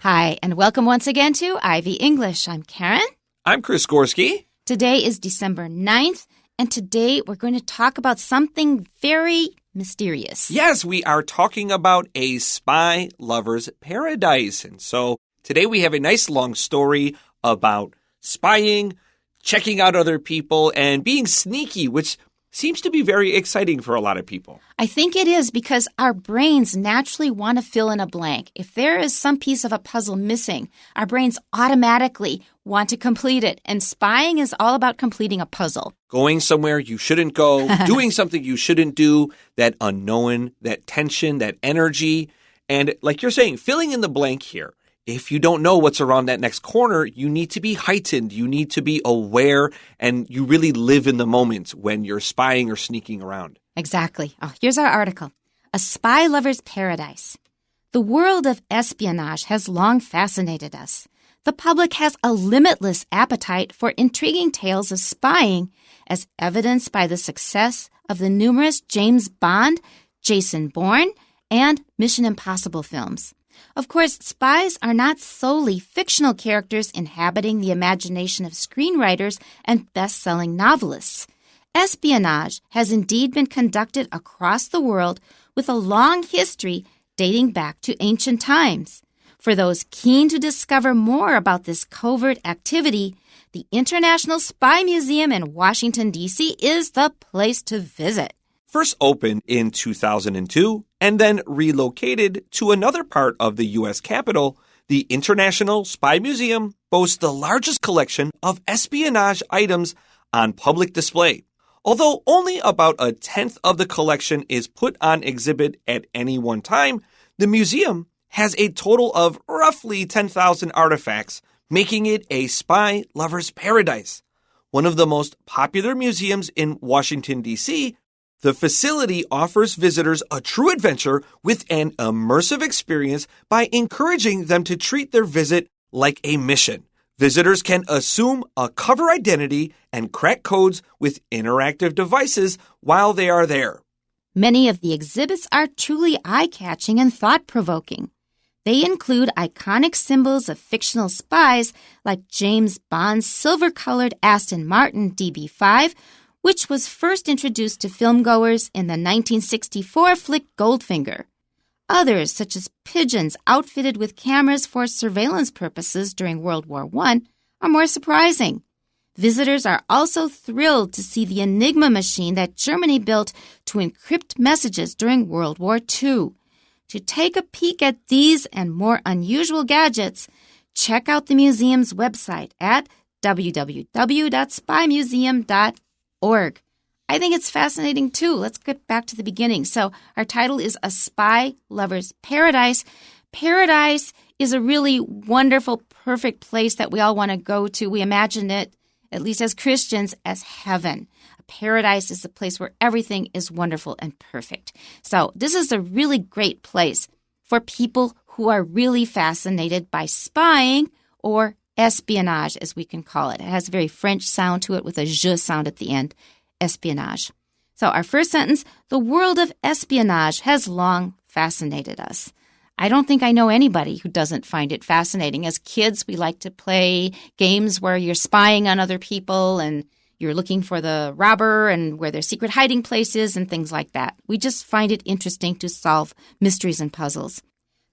Hi, and welcome once again to Ivy English. I'm Karen. I'm Chris Gorski. Today is December 9th, and today we're going to talk about something very mysterious. Yes, we are talking about a spy lover's paradise. And so today we have a nice long story about spying, checking out other people, and being sneaky, which seems to be very exciting for a lot of people. I think it is because our brains naturally want to fill in a blank. If there is some piece of a puzzle missing, our brains automatically want to complete it. And spying is all about completing a puzzle. Going somewhere you shouldn't go, doing something you shouldn't do, that unknown, that tension, that energy. And like you're saying, filling in the blank here. If you don't know what's around that next corner, you need to be heightened. You need to be aware, and you really live in the moment when you're spying or sneaking around. Exactly. Oh, here's our article. A Spy Lover's Paradise. The world of espionage has long fascinated us. The public has a limitless appetite for intriguing tales of spying, as evidenced by the success of the numerous James Bond, Jason Bourne, and Mission Impossible films. Of course, spies are not solely fictional characters inhabiting the imagination of screenwriters and best-selling novelists. Espionage has indeed been conducted across the world with a long history dating back to ancient times. For those keen to discover more about this covert activity, the International Spy Museum in Washington, D.C. is the place to visit. First opened in 2002 and then relocated to another part of the U.S. Capitol, the International Spy Museum boasts the largest collection of espionage items on public display. Although only about a tenth of the collection is put on exhibit at any one time, the museum has a total of roughly 10,000 artifacts, making it a spy lover's paradise. One of the most popular museums in Washington, D.C., the facility offers visitors a true adventure with an immersive experience by encouraging them to treat their visit like a mission. Visitors can assume a cover identity and crack codes with interactive devices while they are there. Many of the exhibits are truly eye-catching and thought-provoking. They include iconic symbols of fictional spies like James Bond's silver-colored Aston Martin DB5, which was first introduced to filmgoers in the 1964 flick Goldfinger. Others, such as pigeons outfitted with cameras for surveillance purposes during World War I, are more surprising. Visitors are also thrilled to see the Enigma machine that Germany built to encrypt messages during World War II. To take a peek at these and more unusual gadgets, check out the museum's website at www.spymuseum.org. I think it's fascinating, too. Let's get back to the beginning. So our title is A Spy Lover's Paradise. Paradise is a really wonderful, perfect place that we all want to go to. We imagine it, at least as Christians, as heaven. A paradise is a place where everything is wonderful and perfect. So this is a really great place for people who are really fascinated by spying or espionage, as we can call it. It has a very French sound to it with a je sound at the end, espionage. So our first sentence, the world of espionage has long fascinated us. I don't think I know anybody who doesn't find it fascinating. As kids, we like to play games where you're spying on other people and you're looking for the robber and where their secret hiding place is and things like that. We just find it interesting to solve mysteries and puzzles.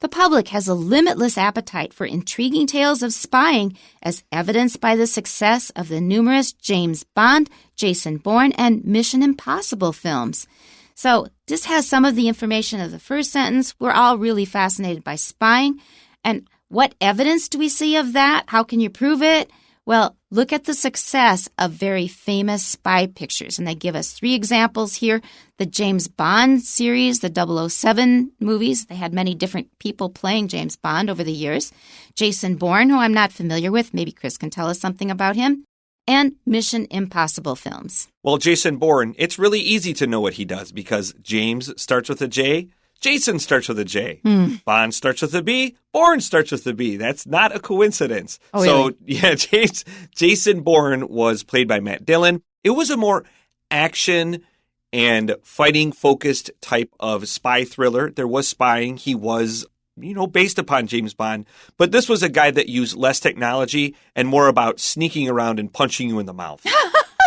The public has a limitless appetite for intriguing tales of spying, as evidenced by the success of the numerous James Bond, Jason Bourne, and Mission Impossible films. So this has some of the information of the first sentence. We're all really fascinated by spying. And what evidence do we see of that? How can you prove it? Well, look at the success of very famous spy pictures. And they give us 3 examples here. The James Bond series, the 007 movies. They had many different people playing James Bond over the years. Jason Bourne, who I'm not familiar with. Maybe Chris can tell us something about him. And Mission Impossible films. Well, Jason Bourne, it's really easy to know what he does because James starts with a J, Jason starts with a J. Bond starts with a B. Bourne starts with a B. That's not a coincidence. Oh, so, really? yeah, Jason Bourne was played by Matt Dillon. It was a more action and fighting-focused type of spy thriller. There was spying. He was based upon James Bond. But this was a guy that used less technology and more about sneaking around and punching you in the mouth.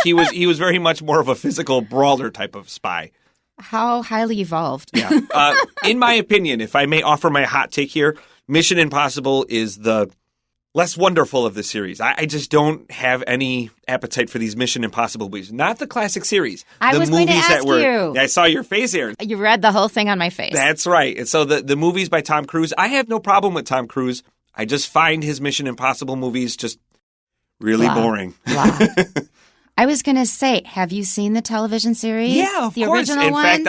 He was very much more of a physical brawler type of spy. How highly evolved. Yeah. In my opinion, if I may offer my hot take here, Mission Impossible is the less wonderful of the series. I just don't have any appetite for these Mission Impossible movies. Not the classic series. I was going to ask you. I saw your face here. You read the whole thing on my face. That's right. And so the movies by Tom Cruise, I have no problem with Tom Cruise. I just find his Mission Impossible movies just really boring. Blah. I was going to say, have you seen the television series? Yeah, of the course. original one? In fact,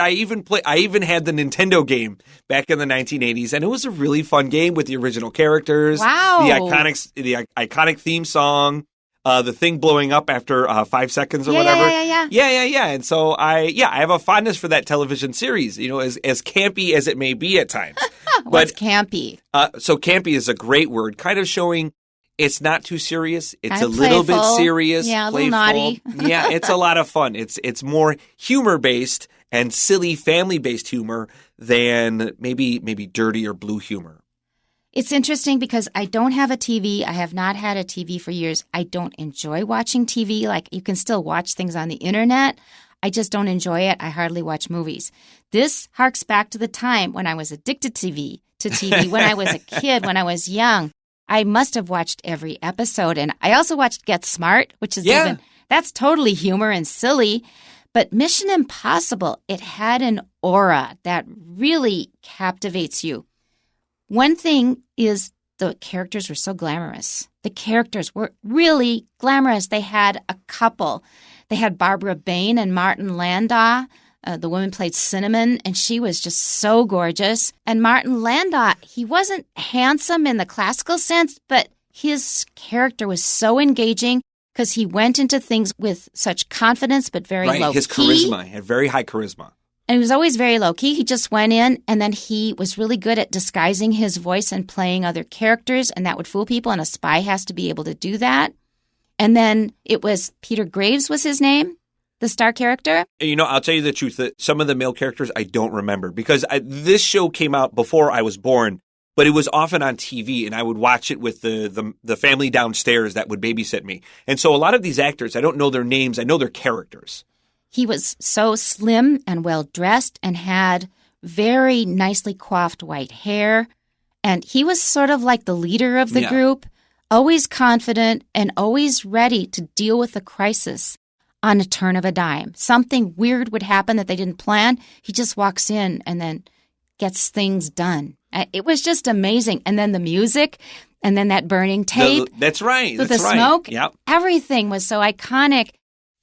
I even had the Nintendo game back in the 1980s, and it was a really fun game with the original characters. Wow. The iconic theme song, the thing blowing up after 5 seconds or whatever. Yeah. And so I have a fondness for that television series, as campy as it may be at times. What's campy? So campy is a great word, kind of showing it's not too serious. It's kind of a little playful. bit serious. Yeah, a playful. little naughty. Yeah, it's a lot of fun. It's more humor-based and silly family-based humor than maybe dirty or blue humor. It's interesting because I don't have a TV. I have not had a TV for years. I don't enjoy watching TV. Like, you can still watch things on the internet. I just don't enjoy it. I hardly watch movies. This harks back to the time when I was addicted to TV, when I was a kid, when I was young. I must have watched every episode. And I also watched Get Smart, which is that's totally humor and silly. But Mission Impossible, it had an aura that really captivates you. One thing is the characters were so glamorous. The characters were really glamorous. They had a couple. They had Barbara Bain and Martin Landau. The woman played Cinnamon, and she was just so gorgeous. And Martin Landau, he wasn't handsome in the classical sense, but his character was so engaging because he went into things with such confidence, but very low-key. His charisma. He had very high charisma. And he was always very low-key. He just went in, and then he was really good at disguising his voice and playing other characters, and that would fool people, and a spy has to be able to do that. And then it was Peter Graves was his name, the star character. I'll tell you the truth, that some of the male characters I don't remember because this show came out before I was born, but it was often on TV, and I would watch it with the family downstairs that would babysit me. And so a lot of these actors, I don't know their names. I know their characters. He was so slim and well-dressed and had very nicely coiffed white hair. And he was sort of like the leader of the group, always confident and always ready to deal with a crisis on a turn of a dime. Something weird would happen that they didn't plan. He just walks in and then gets things done. It was just amazing. And then the music and then that burning tape. That's right. With the smoke. Yep. Everything was so iconic.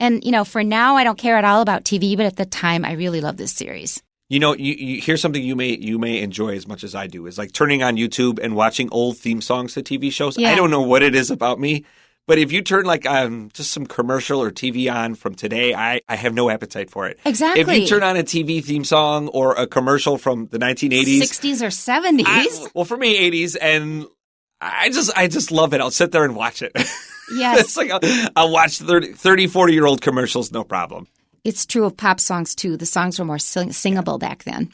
And, for now, I don't care at all about TV, but at the time, I really love this series. You here's something you may enjoy as much as I do is like turning on YouTube and watching old theme songs to TV shows. Yeah. I don't know what it is about me, but if you turn like just some commercial or TV on from today, I have no appetite for it. Exactly. If you turn on a TV theme song or a commercial from the 1980s, 60s or 70s. For me, 80s, and I just love it. I'll sit there and watch it. Yes. It's like I'll watch 30, 40-year-old commercials, no problem. It's true of pop songs, too. The songs were more singable back then.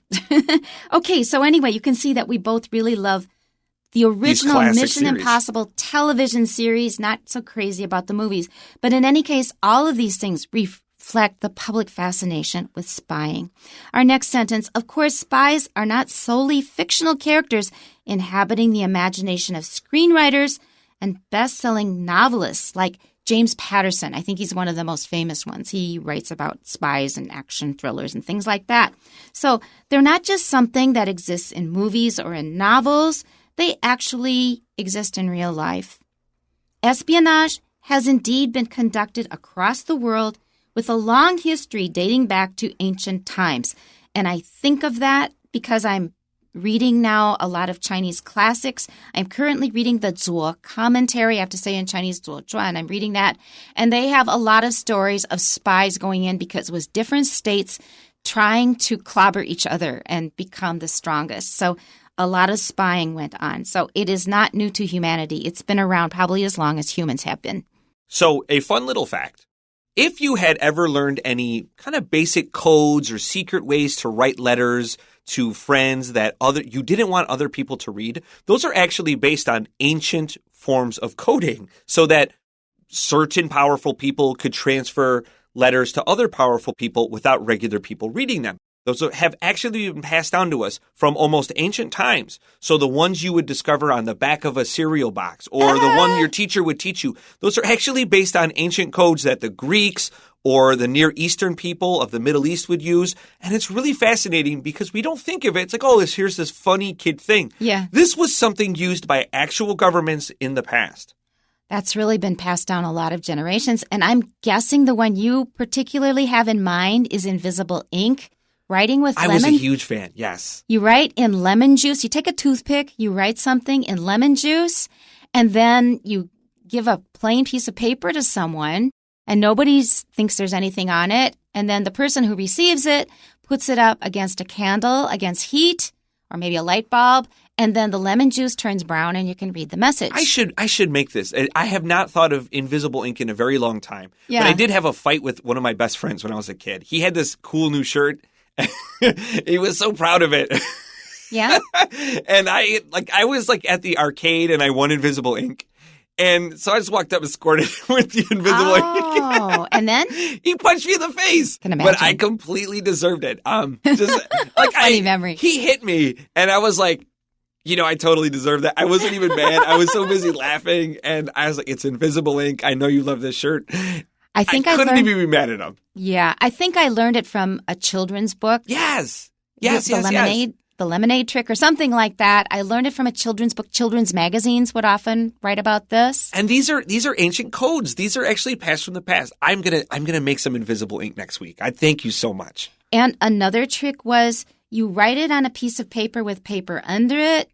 Okay, so anyway, you can see that we both really love the original Mission Impossible television series, not so crazy about the movies. But in any case, all of these things reflect the public fascination with spying. Our next sentence, of course, spies are not solely fictional characters inhabiting the imagination of screenwriters and best-selling novelists like James Patterson. I think he's one of the most famous ones. He writes about spies and action thrillers and things like that. So they're not just something that exists in movies or in novels. They actually exist in real life. Espionage has indeed been conducted across the world with a long history dating back to ancient times. And I think of that because I'm reading now a lot of Chinese classics. I'm currently reading the Zuo commentary. I have to say in Chinese, Zuo Zhuan. I'm reading that. And they have a lot of stories of spies going in because it was different states trying to clobber each other and become the strongest. So a lot of spying went on. So it is not new to humanity. It's been around probably as long as humans have been. So a fun little fact. If you had ever learned any kind of basic codes or secret ways to write letters to friends that you didn't want other people to read, those are actually based on ancient forms of coding so that certain powerful people could transfer letters to other powerful people without regular people reading them. Those have actually been passed down to us from almost ancient times. So the ones you would discover on the back of a cereal box or the one your teacher would teach you, those are actually based on ancient codes that the Greeks or the Near Eastern people of the Middle East would use. And it's really fascinating because we don't think of it. It's like, oh, here's this funny kid thing. Yeah. This was something used by actual governments in the past. That's really been passed down a lot of generations. And I'm guessing the one you particularly have in mind is invisible ink. Writing with lemon. I was a huge fan, yes. You write in lemon juice. You take a toothpick, you write something in lemon juice, and then you give a plain piece of paper to someone, and nobody thinks there's anything on it. And then the person who receives it puts it up against a candle, against heat, or maybe a light bulb, and then the lemon juice turns brown and you can read the message. I should make this. I have not thought of invisible ink in a very long time. Yeah. But I did have a fight with one of my best friends when I was a kid. He had this cool new shirt. He was so proud of it. Yeah. And I was at the arcade and I won invisible ink. And so I just walked up and scored it with the invisible ink. Oh, and then? He punched me in the face. Can imagine. But I completely deserved it. Funny memory. He hit me and I was like, I totally deserved that. I wasn't even mad. I was so busy laughing and I was like, it's invisible ink. I know you love this shirt. I couldn't even be mad at him. Yeah, I think I learned it from a children's book. Yes. The lemonade trick or something like that. I learned it from a children's book. Children's magazines would often write about this. And these are ancient codes. These are actually passed from the past. I'm gonna make some invisible ink next week. I thank you so much. And another trick was you write it on a piece of paper with paper under it,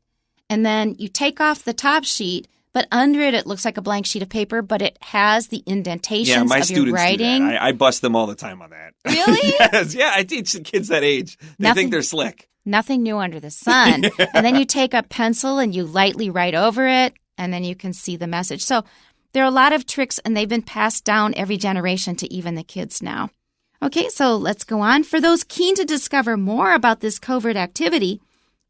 and then you take off the top sheet. But under it, it looks like a blank sheet of paper, but it has the indentations of your writing. Yeah, my students do that. I bust them all the time on that. Really? Yes. Yeah, I teach the kids that age. They think they're slick. Nothing new under the sun. Yeah. And then you take a pencil and you lightly write over it, and then you can see the message. So there are a lot of tricks, and they've been passed down every generation to even the kids now. Okay, so let's go on. For those keen to discover more about this covert activity,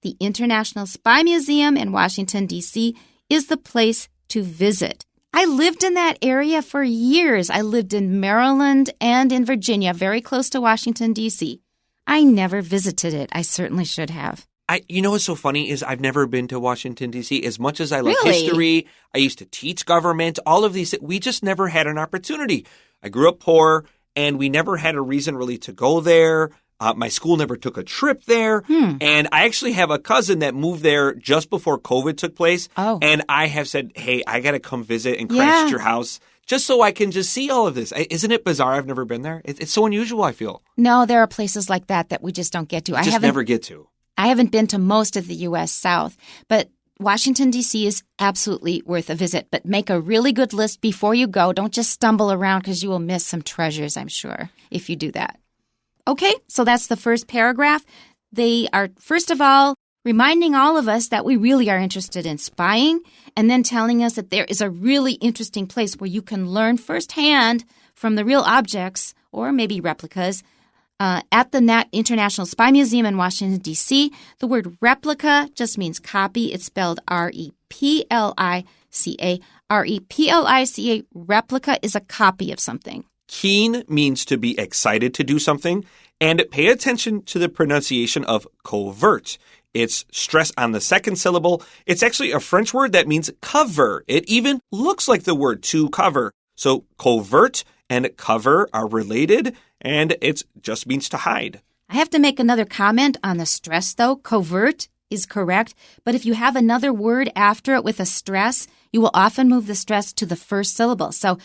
the International Spy Museum in Washington, D.C., is the place to visit. I lived in that area for years. I lived in Maryland and in Virginia, very close to Washington, D.C. I never visited it. I certainly should have. What's so funny is I've never been to Washington, D.C. As much as I love history, I used to teach government, all of these, we just never had an opportunity. I grew up poor, and we never had a reason really to go there. My school never took a trip there. And I actually have a cousin that moved there just before COVID took place. Oh. And I have said, hey, I got to come visit and crash at your house just so I can just see all of this. Isn't it bizarre? I've never been there. It's so unusual, I feel. No, there are places like that we just don't get to. Never get to. I haven't been to most of the U.S. South, but Washington, D.C. is absolutely worth a visit. But make a really good list before you go. Don't just stumble around because you will miss some treasures, I'm sure, if you do that. Okay, so that's the first paragraph. They are, first of all, reminding all of us that we really are interested in spying, and then telling us that there is a really interesting place where you can learn firsthand from the real objects, or maybe replicas, at the International Spy Museum in Washington, D.C. The word replica just means copy. It's spelled R-E-P-L-I-C-A. R-E-P-L-I-C-A. Replica is a copy of something. Keen means to be excited to do something, and pay attention to the pronunciation of covert. It's stress on the second syllable. It's actually a French word that means cover. It even looks like the word to cover. So covert and cover are related, and it just means to hide. I have to make another comment on the stress, though. Covert is correct, but if you have another word after it with a stress, you will often move the stress to the first syllable. So,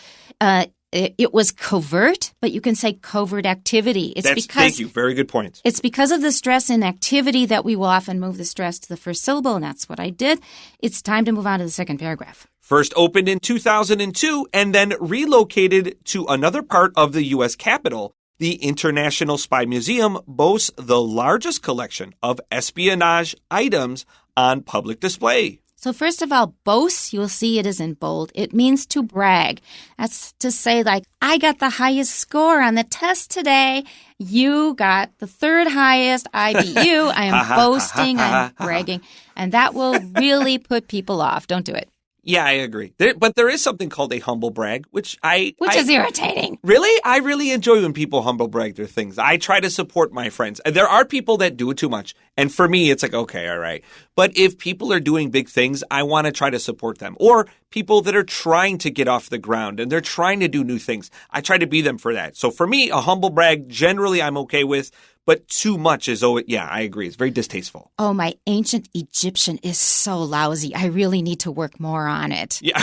it was covert, but you can say covert activity. Thank you. Very good point. It's because of the stress in activity that we will often move the stress to the first syllable, and that's what I did. It's time to move on to the second paragraph. First opened in 2002 and then relocated to another part of the U.S. Capitol, the International Spy Museum boasts the largest collection of espionage items on public display. So first of all, boast, you'll see it is in bold. It means to brag. That's to say, like, I got the highest score on the test today. You got the third highest. I beat you. I am boasting. I'm bragging. And that will really put people off. Don't do it. Yeah, I agree. But there is something called a humble brag, which is irritating. Really? I really enjoy when people humble brag their things. I try to support my friends. There are people that do it too much. And for me, it's like, okay, all right. But if people are doing big things, I want to try to support them. Or people that are trying to get off the ground and they're trying to do new things. I try to be them for that. So for me, a humble brag, generally I'm okay with. But too much is, yeah, I agree. It's very distasteful. Oh, my ancient Egyptian is so lousy. I really need to work more on it. Yeah.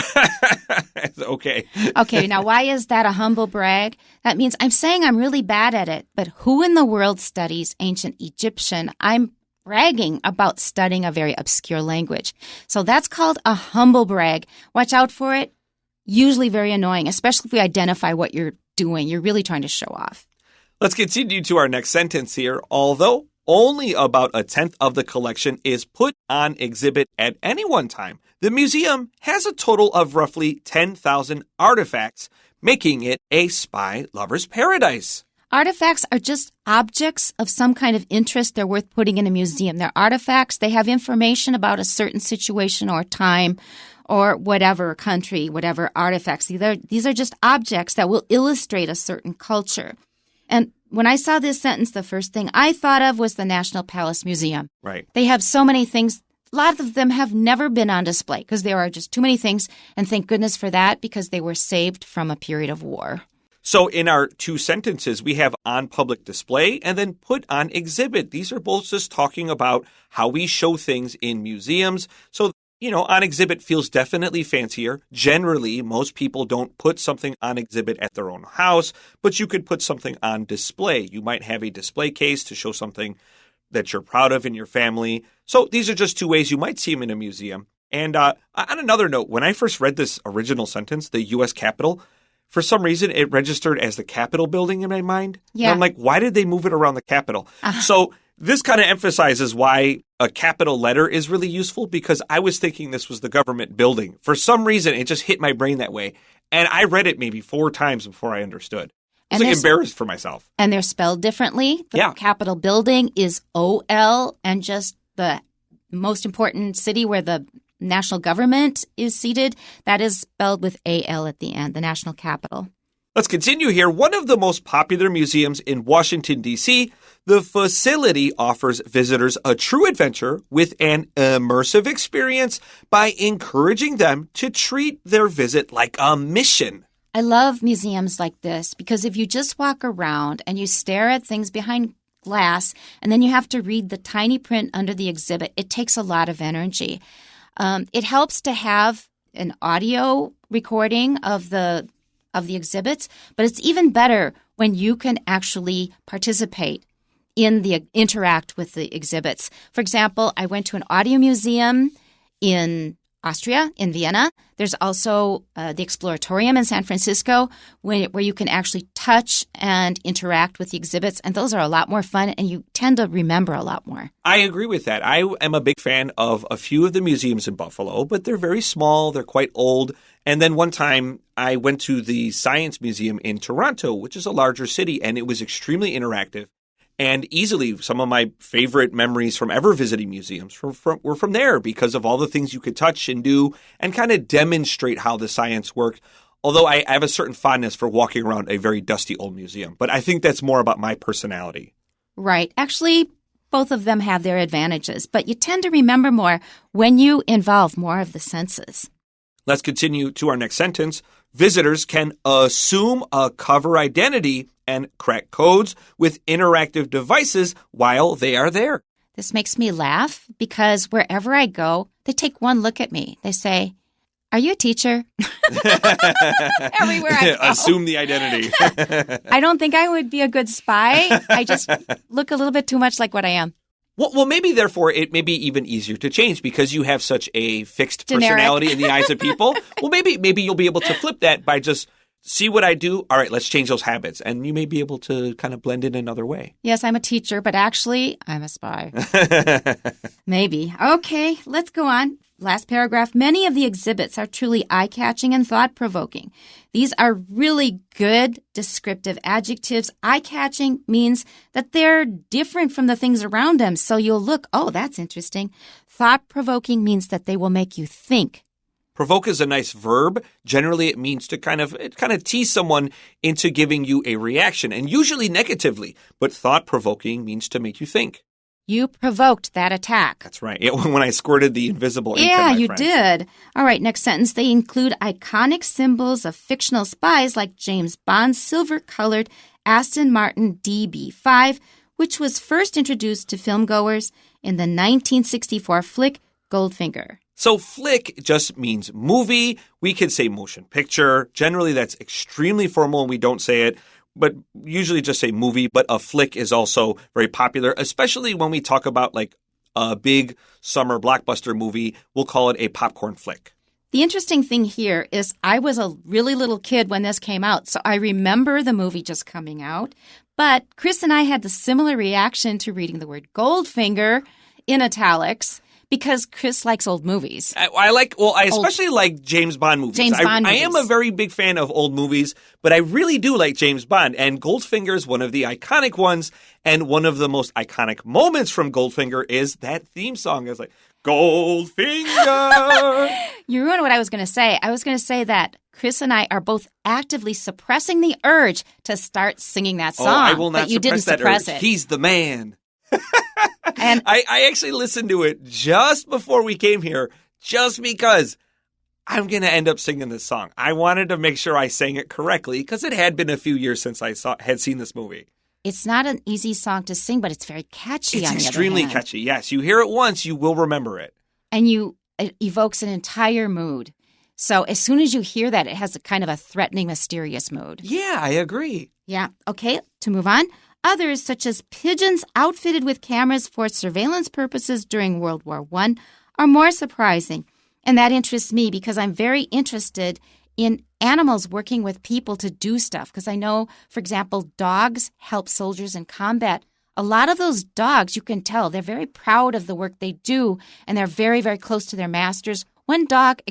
Okay. Okay, now why is that a humble brag? That means I'm saying I'm really bad at it. But who in the world studies ancient Egyptian? I'm bragging about studying a very obscure language. So that's called a humble brag. Watch out for it. Usually very annoying, especially if we identify what you're doing. You're really trying to show off. Let's continue to our next sentence here. Although only about 1/10 of the collection is put on exhibit at any one time, the museum has a total of roughly 10,000 artifacts, making it a spy lover's paradise. Artifacts are just objects of some kind of interest they're worth putting in a museum. They're artifacts. They have information about a certain situation or time or whatever country, whatever artifacts. These are just objects that will illustrate a certain culture. And when I saw this sentence, the first thing I thought of was the National Palace Museum. Right. They have so many things. A lot of them have never been on display because there are just too many things. And thank goodness for that because they were saved from a period of war. So in our two sentences, we have on public display and then put on exhibit. These are both just talking about how we show things in museums. So on exhibit feels definitely fancier. Generally, most people don't put something on exhibit at their own house, but you could put something on display. You might have a display case to show something that you're proud of in your family. So these are just two ways you might see them in a museum. And on another note, when I first read this original sentence, the U.S. Capitol, for some reason, it registered as the Capitol building in my mind. Yeah. And I'm like, why did they move it around the Capitol? So this kind of emphasizes why a capital letter is really useful because I was thinking this was the government building. For some reason, it just hit my brain that way. And I read it maybe 4 times before I understood. I was embarrassed for myself. And they're spelled differently. The Capitol building is O-L, and just the most important city where the national government is seated, that is spelled with A-L at the end, the National Capitol. Let's continue here. One of the most popular museums in Washington, D.C., the facility offers visitors a true adventure with an immersive experience by encouraging them to treat their visit like a mission. I love museums like this because if you just walk around and you stare at things behind glass and then you have to read the tiny print under the exhibit, it takes a lot of energy. It helps to have an audio recording of the exhibits, but it's even better when you can actually participate in the interact with the exhibits. For example, I went to an audio museum in Austria, in Vienna. There's also the Exploratorium in San Francisco where you can actually touch and interact with the exhibits, and those are a lot more fun, and you tend to remember a lot more. I agree with that. I am a big fan of a few of the museums in Buffalo, but they're very small. They're quite old. And then one time I went to the Science Museum in Toronto, which is a larger city, and it was extremely interactive. And easily some of my favorite memories from ever visiting museums were from there because of all the things you could touch and do and kind of demonstrate how the science worked. Although I have a certain fondness for walking around a very dusty old museum. But I think that's more about my personality. Right. Actually, both of them have their advantages. But you tend to remember more when you involve more of the senses. Let's continue to our next sentence. Visitors can assume a cover identity and crack codes with interactive devices while they are there. This makes me laugh because wherever I go, they take one look at me. They say, "Are you a teacher?" Everywhere I go. Assume the identity. I don't think I would be a good spy. I just look a little bit too much like what I am. Well, maybe, therefore, it may be even easier to change because you have such a fixed personality in the eyes of people. Well, maybe you'll be able to flip that by just see what I do. All right, let's change those habits. And you may be able to kind of blend in another way. Yes, I'm a teacher, but actually, I'm a spy. Maybe. Okay, let's go on. last paragraph, many of the exhibits are truly eye-catching and thought-provoking. These are really good descriptive adjectives. Eye-catching means that they're different from the things around them, so you'll look, oh, that's interesting. Thought-provoking means that they will make you think. Provoke is a nice verb. Generally, it means to kind of tease someone into giving you a reaction, and usually negatively. But thought-provoking means to make you think. You provoked that attack. That's right. When I squirted the invisible ink Yeah, on my you friend. did. All right, next sentence. They include iconic symbols of fictional spies like James Bond's silver-colored Aston Martin DB5, which was first introduced to filmgoers in the 1964 flick Goldfinger. So flick just means movie. We could say motion picture. Generally, that's extremely formal and we don't say it, but usually just say movie. But a flick is also very popular, especially when we talk about like a big summer blockbuster movie. We'll call it a popcorn flick. The interesting thing here is I was a really little kid when this came out, so I remember the movie just coming out. But Chris and I had the similar reaction to reading the word Goldfinger in italics. Because Chris likes old movies. I especially like James Bond movies. I am a very big fan of old movies, but I really do like James Bond. And Goldfinger is one of the iconic ones. And one of the most iconic moments from Goldfinger is that theme song. It's like, Goldfinger. You ruined what I was going to say. I was going to say that Chris and I are both actively suppressing the urge to start singing that song. Oh, I will not but you didn't suppress it. He's the man. And I actually listened to it just before we came here, just because I'm going to end up singing this song. I wanted to make sure I sang it correctly because it had been a few years since I had seen this movie. It's not an easy song to sing, but it's very catchy. It's on the extremely other hand. catchy. Yes, you hear it once, you will remember it. And it evokes an entire mood. So as soon as you hear that, it has a kind of a threatening, mysterious mood. Yeah, I agree. Yeah. Okay, to move on. Others, such as pigeons outfitted with cameras for surveillance purposes during World War I, are more surprising. And that interests me because I'm very interested in animals working with people to do stuff. Because I know, for example, dogs help soldiers in combat. A lot of those dogs, you can tell, they're very proud of the work they do, and they're very, very close to their masters. One dog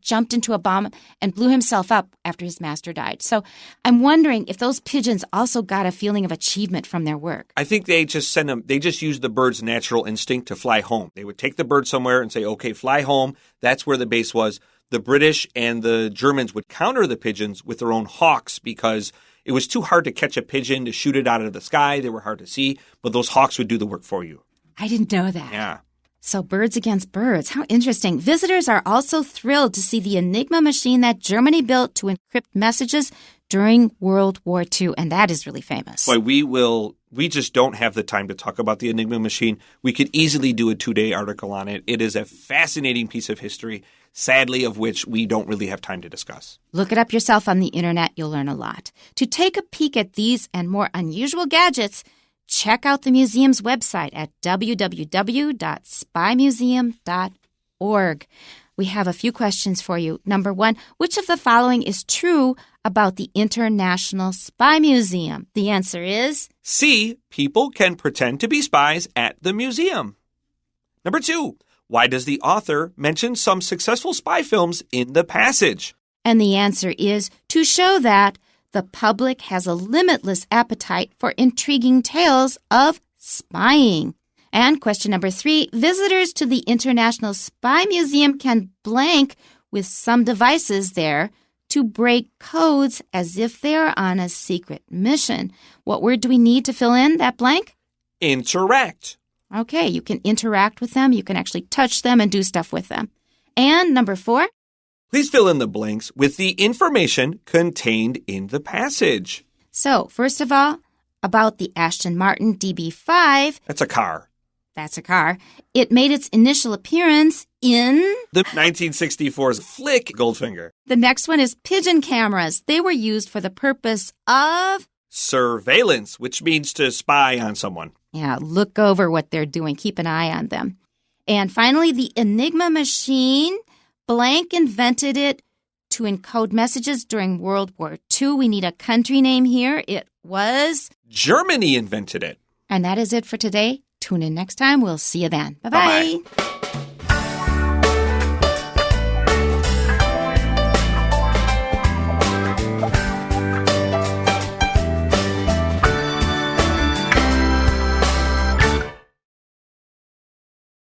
jumped into a bomb and blew himself up after his master died. So I'm wondering if those pigeons also got a feeling of achievement from their work. I think they just used the bird's natural instinct to fly home. They would take the bird somewhere and say, okay, fly home. That's where the base was. The British and the Germans would counter the pigeons with their own hawks because it was too hard to catch a pigeon to shoot it out of the sky. They were hard to see, but those hawks would do the work for you. I didn't know that. Yeah. So birds against birds. How interesting. Visitors are also thrilled to see the Enigma machine that Germany built to encrypt messages during World War II, and that is really famous. Boy, we just don't have the time to talk about the Enigma machine. We could easily do a 2-day article on it. It is a fascinating piece of history, sadly, of which we don't really have time to discuss. Look it up yourself on the internet. You'll learn a lot. To take a peek at these and more unusual gadgets, check out the museum's website at www.spymuseum.org. We have a few questions for you. Number 1, which of the following is true about the International Spy Museum? The answer is C. People can pretend to be spies at the museum. Number 2, why does the author mention some successful spy films in the passage? And the answer is to show that the public has a limitless appetite for intriguing tales of spying. And question number 3, visitors to the International Spy Museum can blank with some devices there to break codes as if they're on a secret mission. What word do we need to fill in that blank? Interact. Okay, you can interact with them. You can actually touch them and do stuff with them. And number 4, please fill in the blanks with the information contained in the passage. So, first of all, about the Aston Martin DB5. That's a car. That's a car. It made its initial appearance in the 1964's flick Goldfinger. The next one is pigeon cameras. They were used for the purpose of surveillance, which means to spy on someone. Yeah, look over what they're doing. Keep an eye on them. And finally, the Enigma machine. Blank invented it to encode messages during World War II. We need a country name here. It was Germany invented it. And that is it for today. Tune in next time. We'll see you then. Bye-bye. Bye-bye.